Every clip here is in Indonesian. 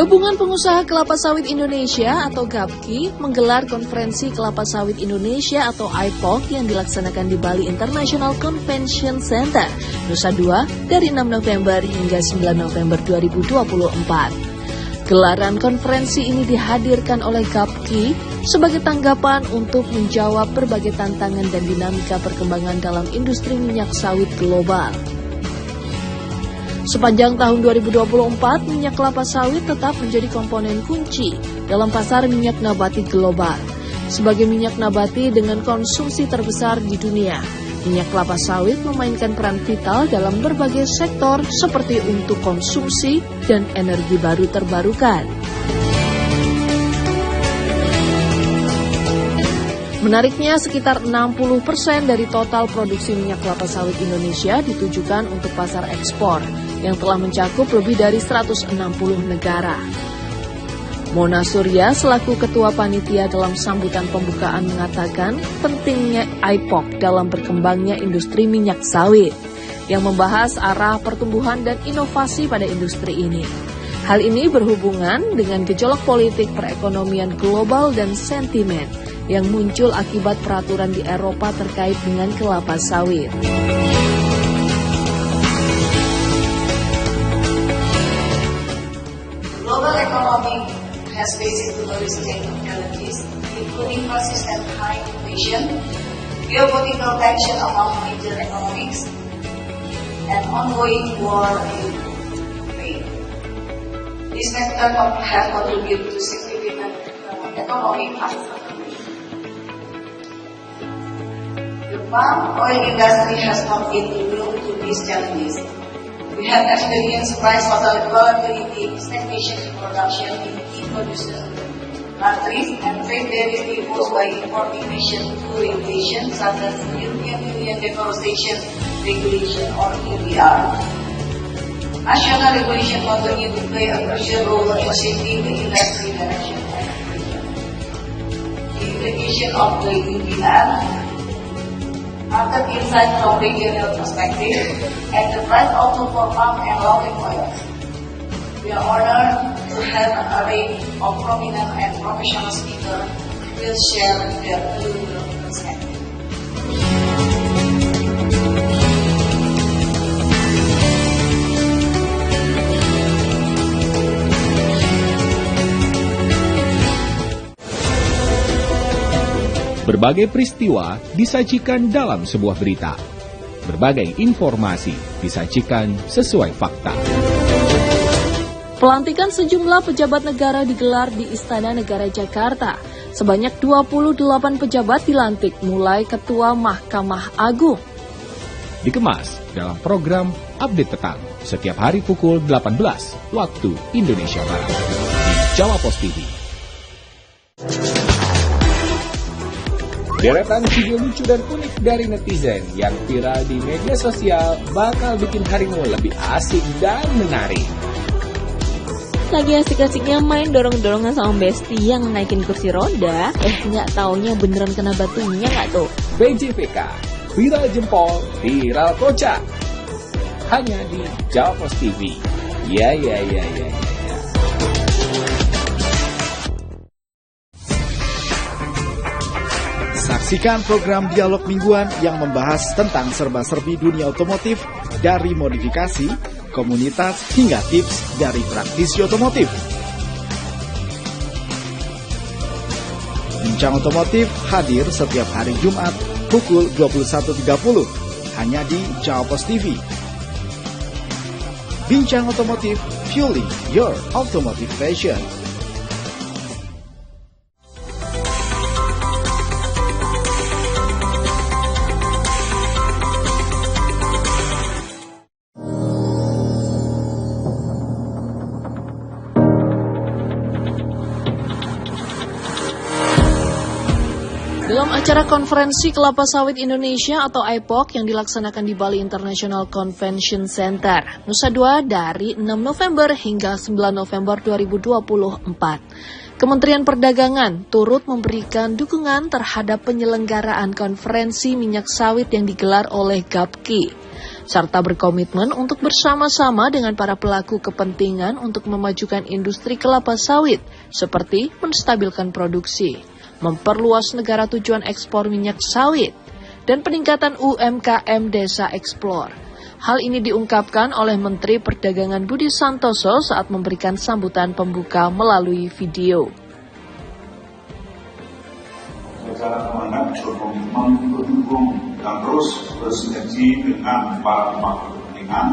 Gabungan Pengusaha Kelapa Sawit Indonesia atau GAPKI menggelar konferensi Kelapa Sawit Indonesia atau IPOC yang dilaksanakan di Bali International Convention Center, Nusa Dua dari 6 November hingga 9 November 2024. Gelaran konferensi ini dihadirkan oleh GAPKI sebagai tanggapan untuk menjawab berbagai tantangan dan dinamika perkembangan dalam industri minyak sawit global. Sepanjang tahun 2024, minyak kelapa sawit tetap menjadi komponen kunci dalam pasar minyak nabati global. Sebagai minyak nabati dengan konsumsi terbesar di dunia, minyak kelapa sawit memainkan peran vital dalam berbagai sektor seperti untuk konsumsi dan energi baru terbarukan. Menariknya, sekitar 60% dari total produksi minyak kelapa sawit Indonesia ditujukan untuk pasar ekspor yang telah mencakup lebih dari 160 negara. Mona Surya selaku Ketua Panitia dalam sambutan pembukaan mengatakan pentingnya IPOC dalam berkembangnya industri minyak sawit yang membahas arah pertumbuhan dan inovasi pada industri ini. Hal ini berhubungan dengan gejolak politik perekonomian global dan sentimen yang muncul akibat peraturan di Eropa terkait dengan kelapa sawit. Global economy has faced numerous challenges, including persistent high inflation, geopolitical tension among major economies, and ongoing war in Ukraine. These factors have contributed to significant economic uncertainty. The palm oil industry has not been immune to these challenges. We have experienced price volatility, stagnation in production in key producer countries, and trade barriers imposed by importing nation through regulation such as European Union Deforestation Regulation or EUDR. National regulation continue to play a crucial role in shaping the industry direction and vision. The implication of the EUDR, market insight from regional perspective, and the price outlook for palm and olive oil. We are honored to have an array of prominent and professional speakers who will share their valuable perspective. Berbagai peristiwa disajikan dalam sebuah berita. Berbagai informasi disajikan sesuai fakta. Pelantikan sejumlah pejabat negara digelar di Istana Negara Jakarta. Sebanyak 28 pejabat dilantik, mulai Ketua Mahkamah Agung. Dikemas dalam program Update Petang setiap hari pukul 18 waktu Indonesia Barat di Jawa Post TV. Deretan video lucu dan unik dari netizen yang viral di media sosial bakal bikin harimu lebih asik dan menarik. Lagi asik-asiknya main dorong-dorongan sama Besti yang naikin kursi roda, nggak taunya beneran kena batunya nggak tuh? BJPK, viral jempol, viral kocak. Hanya di Jawa Post TV. Ya. Saksikan program dialog mingguan yang membahas tentang serba-serbi dunia otomotif dari modifikasi, komunitas, hingga tips dari praktisi otomotif. Bincang Otomotif hadir setiap hari Jumat pukul 21.30 hanya di Jawa Post TV. Bincang Otomotif, fueling your automotive passion. Dalam acara konferensi Kelapa Sawit Indonesia atau IPOC yang dilaksanakan di Bali International Convention Center, Nusa Dua dari 6 November hingga 9 November 2024. Kementerian Perdagangan turut memberikan dukungan terhadap penyelenggaraan konferensi minyak sawit yang digelar oleh GAPKI. serta berkomitmen untuk bersama-sama dengan para pelaku kepentingan untuk memajukan industri kelapa sawit, seperti menstabilkan produksi, memperluas negara tujuan ekspor minyak sawit, dan peningkatan UMKM Desa Eksplor. Hal ini diungkapkan oleh Menteri Perdagangan Budi Santoso saat memberikan sambutan pembuka melalui video. Secara komandan berkomitmen mendukung dan terus bersinergi dengan para pemangku kepentingan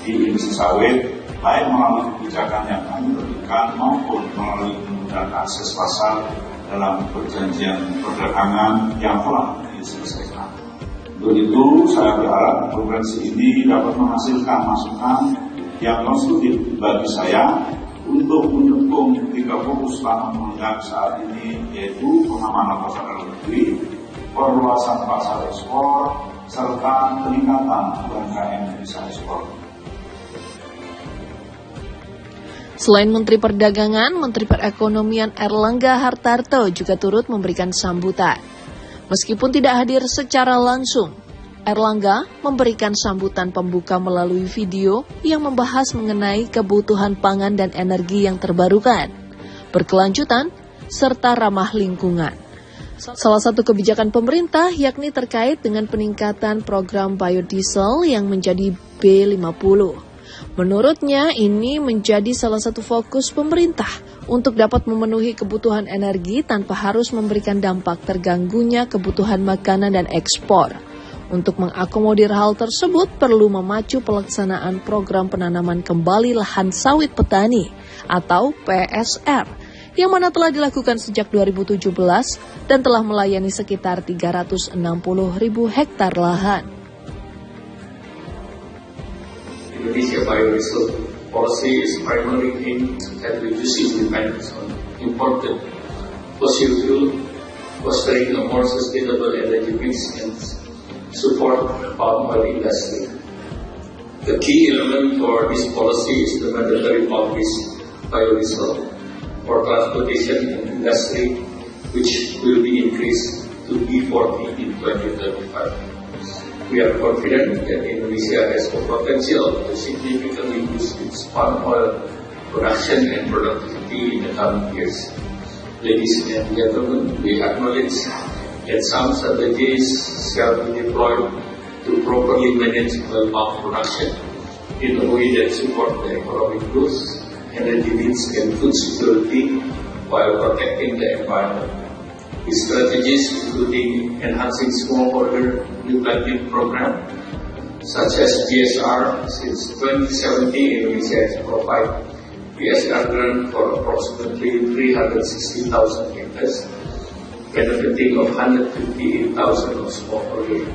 di industri sawit, baik melalui kebijakan yang kami berikan maupun melalui kemudahan akses pasar dalam perjanjian perdagangan yang telah diselesaikan. Untuk itu, saya berharap konferensi ini dapat menghasilkan masukan yang konstruktif bagi saya untuk mendukung 3 fokus tanam menunjang saat ini, yaitu pengamanan pasar dalam negeri, perluasan pasar ekspor, serta peningkatan UMKM Desa Ekspor. Selain Menteri Perdagangan, Menteri Perekonomian Erlangga Hartarto juga turut memberikan sambutan. Meskipun tidak hadir secara langsung, Erlangga memberikan sambutan pembuka melalui video yang membahas mengenai kebutuhan pangan dan energi yang terbarukan, berkelanjutan, serta ramah lingkungan. Salah satu kebijakan pemerintah yakni terkait dengan peningkatan program biodiesel yang menjadi B50. Menurutnya, ini menjadi salah satu fokus pemerintah untuk dapat memenuhi kebutuhan energi tanpa harus memberikan dampak terganggunya kebutuhan makanan dan ekspor. Untuk mengakomodir hal tersebut, perlu memacu pelaksanaan program penanaman kembali lahan sawit petani atau PSR, yang mana telah dilakukan sejak 2017 dan telah melayani sekitar 360.000 hektar lahan. Indonesia biodiesel policy is primarily aimed at reducing dependence on imported fossil fuel, fostering a more sustainable energy mix, and support palm oil industry. The key element for this policy is the mandatory pulp-based biodiesel for transportation and industry, which will be increased to B40 in 2035. We are confident that Indonesia has the potential to significantly boost its palm oil production and productivity in the coming years. Ladies and gentlemen, we acknowledge that some strategies shall be deployed to properly manage oil palm production in a way that support the economic growth, energy needs, and food security while protecting the environment. These strategies, including enhancing smallholder replanting program, such as GSR. Since 2017, Indonesia has provided GSR grant for approximately 360,000 hectares, benefiting of 158,000 of smallholder.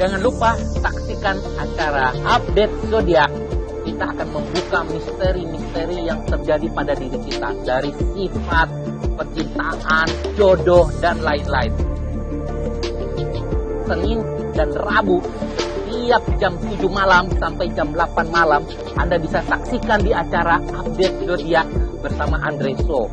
Jangan lupa saksikan acara Update Zodiak. Kita akan membuka misteri-misteri yang terjadi pada diri kita, dari sifat, percintaan, jodoh, dan lain-lain. Senin dan Rabu, setiap jam 7 malam sampai jam 8 malam, Anda bisa saksikan di acara Update Zodiak bersama Andre Show.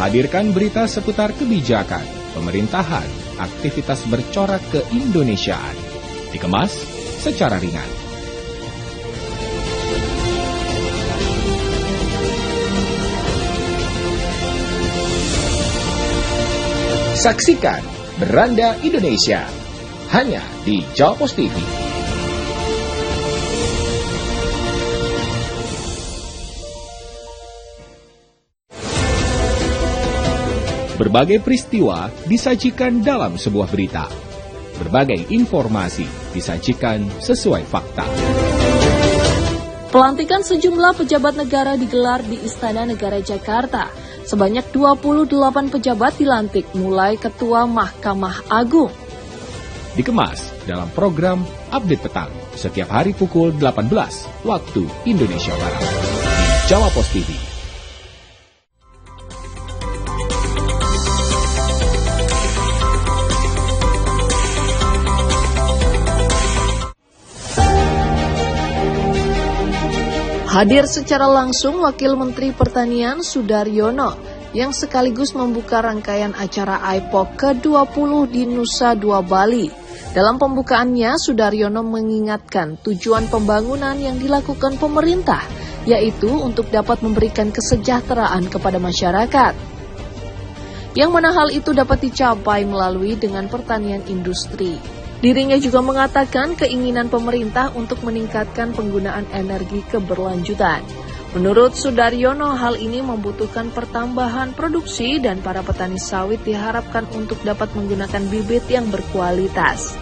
Hadirkan berita seputar kebijakan, pemerintahan, aktivitas bercorak keindonesiaan. Dikemas secara ringan. Saksikan Beranda Indonesia hanya di Jawa Pos TV. Berbagai peristiwa disajikan dalam sebuah berita. Berbagai informasi disajikan sesuai fakta. Pelantikan sejumlah pejabat negara digelar di Istana Negara Jakarta. Sebanyak 28 pejabat dilantik, mulai Ketua Mahkamah Agung, Dikemas dalam program Update Petang setiap hari pukul 18 waktu Indonesia Barat di Jawa Pos TV. Hadir secara langsung Wakil Menteri Pertanian Sudaryono yang sekaligus membuka rangkaian acara IPOK ke-20 di Nusa Dua Bali. Dalam pembukaannya, Sudaryono mengingatkan tujuan pembangunan yang dilakukan pemerintah, yaitu untuk dapat memberikan kesejahteraan kepada masyarakat. Yang mana hal itu dapat dicapai melalui dengan pertanian industri. Dirinya juga mengatakan keinginan pemerintah untuk meningkatkan penggunaan energi keberlanjutan. Menurut Sudaryono, hal ini membutuhkan pertambahan produksi dan para petani sawit diharapkan untuk dapat menggunakan bibit yang berkualitas.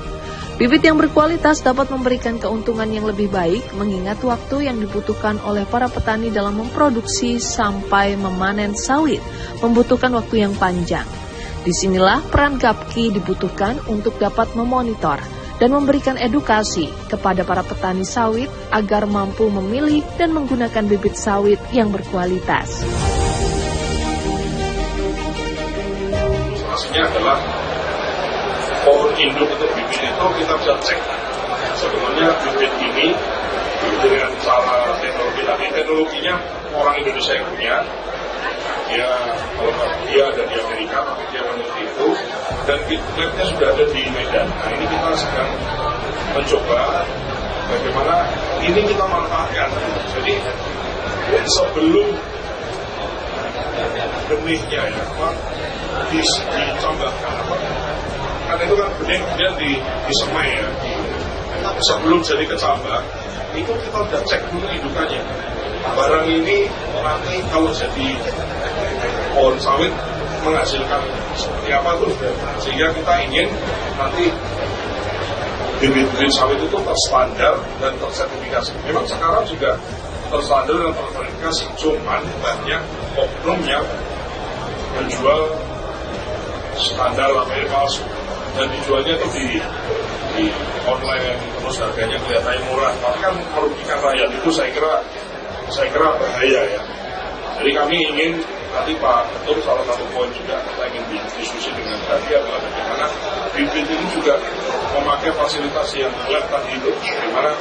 Bibit yang berkualitas dapat memberikan keuntungan yang lebih baik, mengingat waktu yang dibutuhkan oleh para petani dalam memproduksi sampai memanen sawit membutuhkan waktu yang panjang. Disinilah peran Gapki dibutuhkan untuk dapat memonitor dan memberikan edukasi kepada para petani sawit agar mampu memilih dan menggunakan bibit sawit yang berkualitas. Maksudnya adalah pohon induk untuk bibit itu kita bisa cek sebenarnya bibit ini dengan cara teknologi tadi. Teknologinya orang Indonesia yang punya. Ya, kalau dia ada di Amerika, tapi dia meneliti itu, dan labnya sudah ada di Medan. Nah, ini kita sedang mencoba bagaimana ini kita manfaatkan. Jadi sebelum benihnya ya, ditambahkan apa? Karena itu kan benih kemudian disemai ya. Sebelum jadi kecambah, itu kita udah cek dulu indukannya. Barang ini nanti kalau jadi pohon sawit menghasilkan seperti apa tuh, sehingga kita ingin nanti bibit-bibit sawit itu terstandar dan tersertifikasi. Memang sekarang juga terstandar dan tersertifikasi, cuman banyak oknum yang menjual standar namanya palsu dan dijualnya itu di online, terus harganya kelihatannya murah, tapi kan merugikan rakyat. Itu saya kira bahaya ya. Jadi kami ingin nanti Pak Ketum salah satu poin juga kita ingin diskusi dengan tadi adalah bagaimana bibit ini juga memakai fasilitas yang lab tadi itu, bagaimana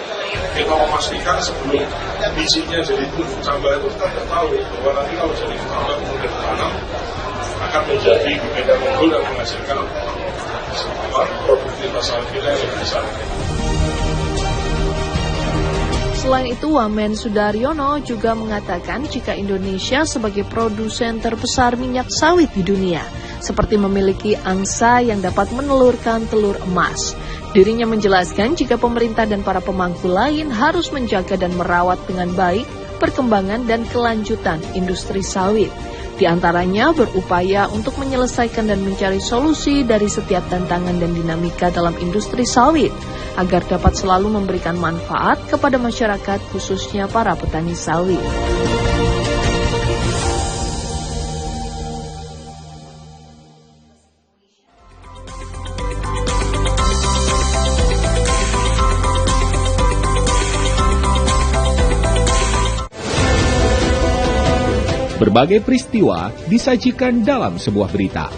kita memastikan sebelum bijinya jadi tumbuh cambah itu kita tidak tahu bahwa nanti kalau jadi cambah kemudian ditanam akan menjadi bibit yang unggul dan menghasilkan produktivitas sawit kita yang lebih besar. Selain itu, Wamen Sudaryono juga mengatakan jika Indonesia sebagai produsen terbesar minyak sawit di dunia, seperti memiliki angsa yang dapat menelurkan telur emas. Dirinya menjelaskan jika pemerintah dan para pemangku lain harus menjaga dan merawat dengan baik perkembangan dan kelanjutan industri sawit. Di antaranya berupaya untuk menyelesaikan dan mencari solusi dari setiap tantangan dan dinamika dalam industri sawit, agar dapat selalu memberikan manfaat kepada masyarakat khususnya para petani sawit. Berbagai peristiwa disajikan dalam sebuah berita.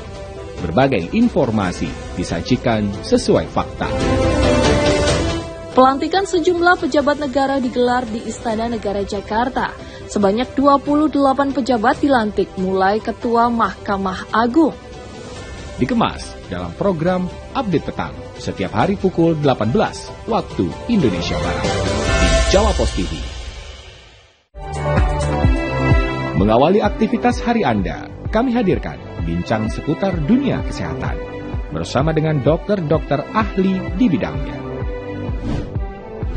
Berbagai informasi disajikan sesuai fakta. Pelantikan sejumlah pejabat negara digelar di Istana Negara Jakarta. Sebanyak 28 pejabat dilantik, mulai Ketua Mahkamah Agung. Dikemas dalam program Update Petang setiap hari pukul 18 waktu Indonesia Barat di Jawa Pos TV. Mengawali aktivitas hari Anda, kami hadirkan bincang seputar dunia kesehatan bersama dengan dokter-dokter ahli di bidangnya.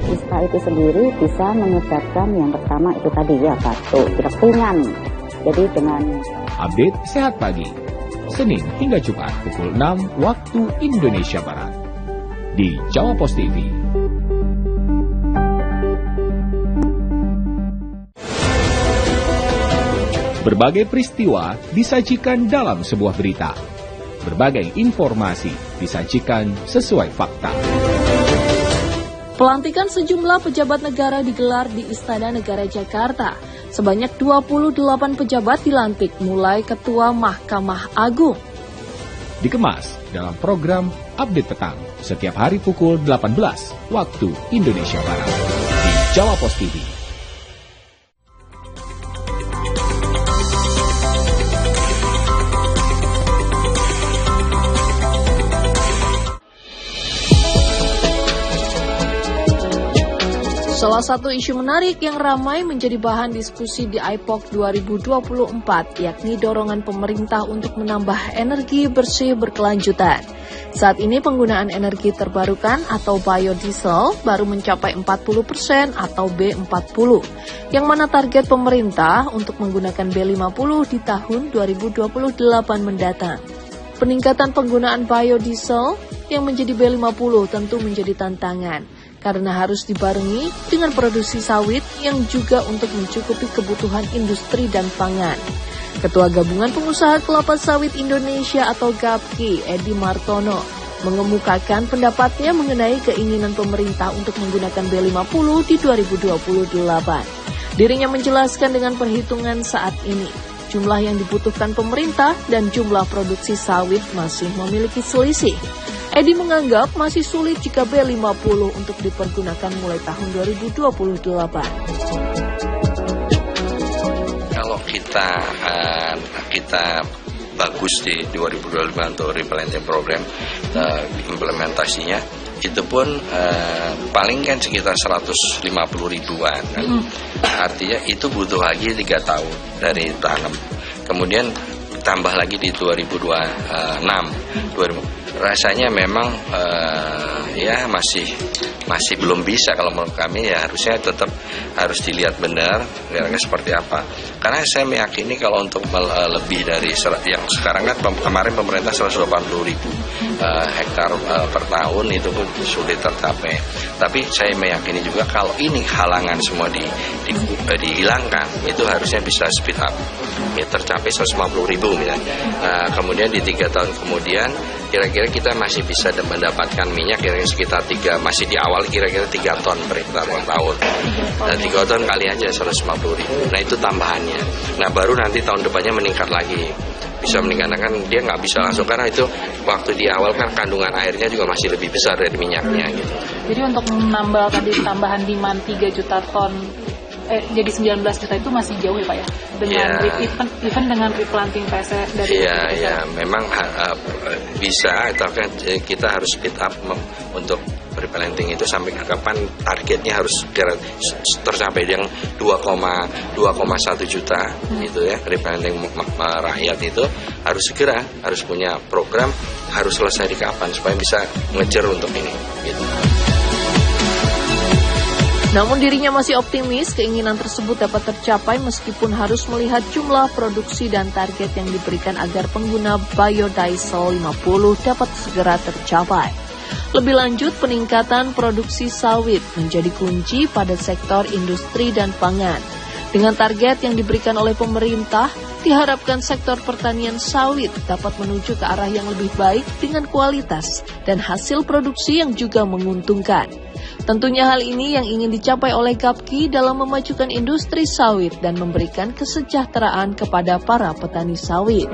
Ispa itu sendiri bisa menyebabkan yang pertama itu tadi ya batuk, pilek ringan. Jadi dengan Update Sehat Pagi, Senin hingga Jumat pukul 6 waktu Indonesia Barat di Jawa Pos TV. Berbagai peristiwa disajikan dalam sebuah berita. Berbagai informasi disajikan sesuai fakta. Pelantikan sejumlah pejabat negara digelar di Istana Negara Jakarta. Sebanyak 28 pejabat dilantik, mulai Ketua Mahkamah Agung. Dikemas dalam program Update Petang setiap hari pukul 18 waktu Indonesia Barat di Jawa Pos TV. Salah satu isu menarik yang ramai menjadi bahan diskusi di IPOC 2024, yakni dorongan pemerintah untuk menambah energi bersih berkelanjutan. Saat ini penggunaan energi terbarukan atau biodiesel baru mencapai 40% atau B40, yang mana target pemerintah untuk menggunakan B50 di tahun 2028 mendatang. Peningkatan penggunaan biodiesel yang menjadi B50 tentu menjadi tantangan, karena harus dibarengi dengan produksi sawit yang juga untuk mencukupi kebutuhan industri dan pangan. Ketua Gabungan Pengusaha Kelapa Sawit Indonesia atau GAPKI, Edi Martono, mengemukakan pendapatnya mengenai keinginan pemerintah untuk menggunakan B50 di 2028. Dirinya menjelaskan dengan perhitungan saat ini, jumlah yang dibutuhkan pemerintah dan jumlah produksi sawit masih memiliki selisih. Edi menganggap masih sulit jika B50 untuk dipergunakan mulai tahun 2028. Kalau kita bagus di 2025 untuk replanting program, implementasinya itu pun paling kan sekitar 150 ribuan kan. Artinya itu butuh lagi 3 tahun dari tanam. Kemudian tambah lagi di 2026. Rasanya memang ya masih belum bisa. Kalau menurut kami ya harusnya tetap harus dilihat benar kira-kira seperti apa. Karena saya meyakini kalau untuk lebih dari yang sekarang kan kemarin pemerintah 180 ribu hektar per tahun itu pun sulit tercapai. Tapi saya meyakini juga kalau ini halangan semua dihilangkan, itu harusnya bisa speed up. Ya, tercapai 150 ribu misalnya. Nah, kemudian di 3 tahun kemudian kira-kira kita masih bisa mendapatkan minyak kira-kira sekitar 3, masih di awal kira-kira 3 ton per hektar per tahun. Nah, 3 ton kali aja 150 ribu. Nah, itu tambahannya. Nah, baru nanti tahun depannya meningkat lagi. Bisa meningkatkan, dia nggak bisa langsung karena itu waktu di awal kan kandungan airnya juga masih lebih besar dari minyaknya gitu. Jadi untuk menambah tadi tambahan demand 3 juta ton jadi 19 juta itu masih jauh ya Pak ya? Dengan even dengan replanting PSE dari memang bisa, tapi kita harus speed up untuk replanting itu sampai kapan targetnya harus tercapai yang 2,1 juta itu ya. Replanting rakyat itu harus segera, harus punya program, harus selesai di kapan supaya bisa ngejar untuk ini gitu. Namun dirinya masih optimis keinginan tersebut dapat tercapai meskipun harus melihat jumlah produksi dan target yang diberikan agar pengguna biodiesel 50 dapat segera tercapai. Lebih lanjut, peningkatan produksi sawit menjadi kunci pada sektor industri dan pangan. Dengan target yang diberikan oleh pemerintah, diharapkan sektor pertanian sawit dapat menuju ke arah yang lebih baik dengan kualitas dan hasil produksi yang juga menguntungkan. Tentunya hal ini yang ingin dicapai oleh GAPKI dalam memajukan industri sawit dan memberikan kesejahteraan kepada para petani sawit.